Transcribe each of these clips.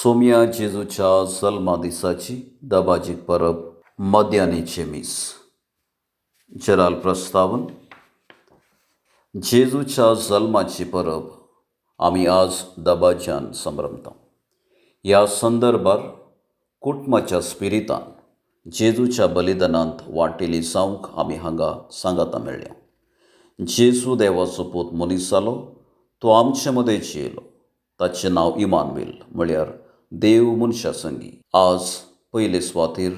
सोम्या जेजूच्या जल्मा दिसाची दबाजी परब मध्यान्हेचे मीस. जलाल प्रस्तावन. जेजूच्या जल्माची परब आम्ही आज दबाज्यान संभ्रमता. ह्या संदर्भात कुटुंबाच्या स्पिरितान जेजूच्या बलिदानांत वांटेली जावंक आमी हांगा सांगता मेळ्ळ्या. जेजू देवाचो पूत मनीस जालो, तो आमचे मदें जियेलो. ताचें नांव इमानुएल म्हळ्यार देव मनशा संगी. आज पयले सुवातेर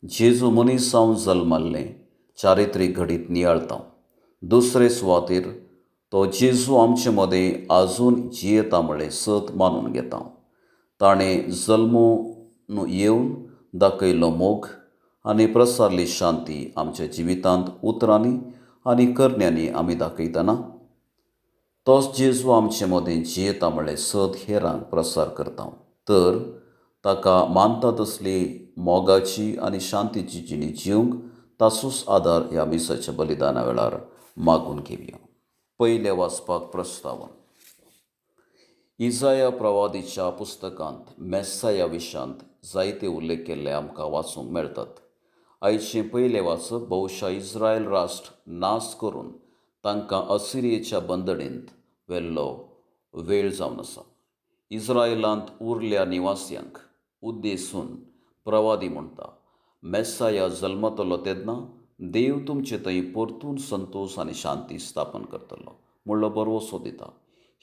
जेजू मनीस जावन जल्मल्लें चारित्रीक घडीत नियाळता. दुसरे सुवातेर तो जेजू आमचे मदें आजून जियेता म्हळें सत मानून घेता. ताणें जल्मून येवन दाखयल्लो मोग आनी प्रसारली शांती आमच्या जिवितांत उतरांनी आनी करण्यांनी आमी दाखयतना, तोच जेजू आमचे मदें जियेता म्हळें सत हेरांक प्रसार करता. तर ताका मानता तसली मोगाची आनी शांतीची जिणी जिवंक ताचोच आदार ह्या मिसाच्या बलिदाना वेळार मागून घेवया. पयले वाचपाक प्रस्तावन. इसाया प्रवादीच्या पुस्तकांत मेस्साया विशांत जायते उल्लेख केल्ले आमकां वाचूंक मेळटात. आयचें पयलें वाचप भोवशा इस्रायल राष्ट्र नाश करून तांकां असिरियेच्या बंदणेंत व्हेल्लो वेळ जावन आसा. इस्रायलांत उरल्या निवास्यांक उद्देसून प्रवादी म्हणटा, मेस्साया जल्मतलो तेन्ना देव तुमचे थंय परतून संतोश आनी शांती स्थापन करतलो म्हणलो बरवसो दिता.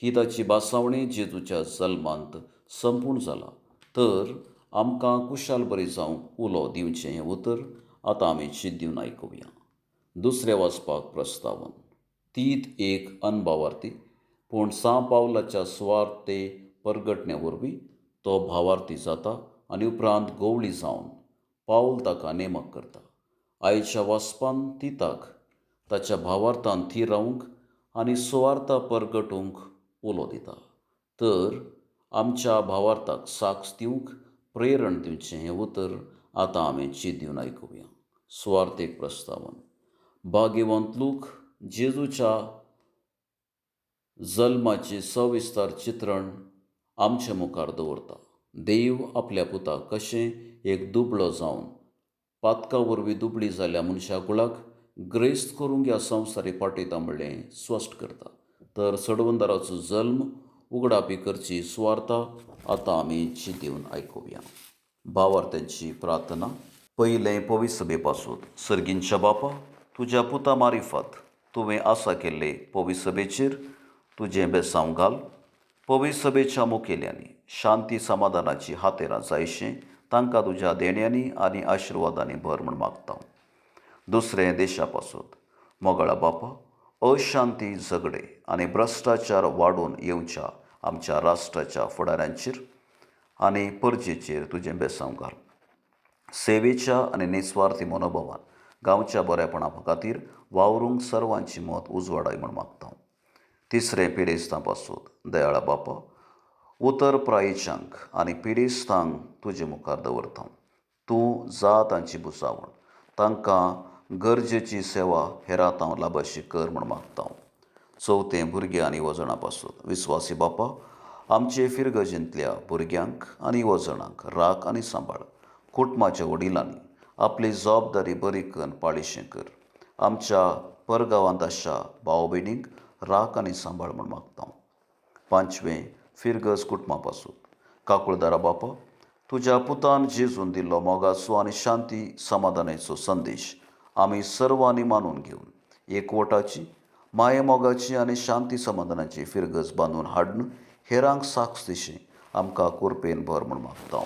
ही ताची बासावणी जेजूच्या जल्मांत संपूर्ण जाला. तर आमकां कुशाल बरी जावंक उलो दिवचें हें उतर आतां आमी चिंतून आयकुया. दुसरें वाचपाक प्रस्तावन. तीत एक अनभावार्थी, पूण सांव पावलाच्या सुवार्ते परगटणे वरवीं तो भावार्थी जाता आनी उपरांत गवळी जावन पावल ताका नेमक करता. आयच्या वाचपान तिताक ताच्या भावार्थान थीर रावंक आनी सुवार्ता परगटूंक उलो दिता. तर आमच्या भावार्थाक साक्ष दिवंक प्रेरण दिवचें हें उतर आतां आमी चिंतून आयकुया. सुवार्थेक प्रस्तावन. भाग्यवंत लोक जेजूच्या जल्माचें सविस्तर चित्रण आमचे मुखार दवरता. देव आपल्या पुताक कशें एक दुबळो जावन पातका वरवीं दुबळी जाल्ल्या मनशा कुळाक ग्रेस्त करूंक ह्या संवसारी पाठयता म्हणलें स्पश्ट करता. तर सडवंदाराचो जल्म उगडापी करची सुवार्ता आतां आमी चिंतून आयकुया. भावार्थ्यांची प्रार्थना. पयलें पवित्र सभे पासून. सर्गींच्या बापा, तुज्या पुता मारिफात तुवें आसा केल्ले पवित्र सभेचेर तुजें बेसांव घाल. पवित्र सभेच्या मुखेल्यांनी शांती समाधानाची हातेरां जायशीं तांकां तुज्या देण्यांनी आनी आशिर्वादांनी भर म्हूण मागता. दुसरें देशा पासून. मोगळा बापा, अशांती झगडे आनी भ्रश्टाचार वाडून येवच्या आमच्या राष्ट्राच्या फुडाऱ्यांचेर आनी परजेचेर तुजें बेसांव घाल. सेवेच्या आनी निस्वार्थी मनोभावान गांवच्या बरेपणा खातीर वावरूंक सर्वांची मत उजवाडाय म्हूण मागता. तिसरें पिडेस्तां पासून. दयाळा बापा, उतर प्रायेच्यांक आनी पिडेस्तांक तुजे मुखार दवरता. तूं जा तांची बुसावण. तांकां गरजेची सेवा हेरातांव लाभाशी कर म्हूण मागता. चवथें भुरग्यां आनी वजणां पासून. विस्वासी बापा, आमचे फिरगजेंतल्या भुरग्यांक आनी वजणांक राख आनी सांबाळ. कुटुंबाच्या वडिलांनी आपली जबाबदारी बरी करून पाळीशें कर. आमच्या परगांवांत आशा भाव भयणींक राख आनी सांबाळ म्हूण मागता. पांचवें फिरगज कुटुंबा पासून. काकुळदारा बापा, तुज्या पुतान जेजून दिल्लो मोगाचो आनी शांती समाधानाचो संदेश आमी सर्वांनी मानून घेवन एकवटाची माये मोगाची आनी शांती समाधानाची फिरगज बांदून हाडून हेरांक साक्ष दिशी आमकां कुरपेन भर म्हूण मागता.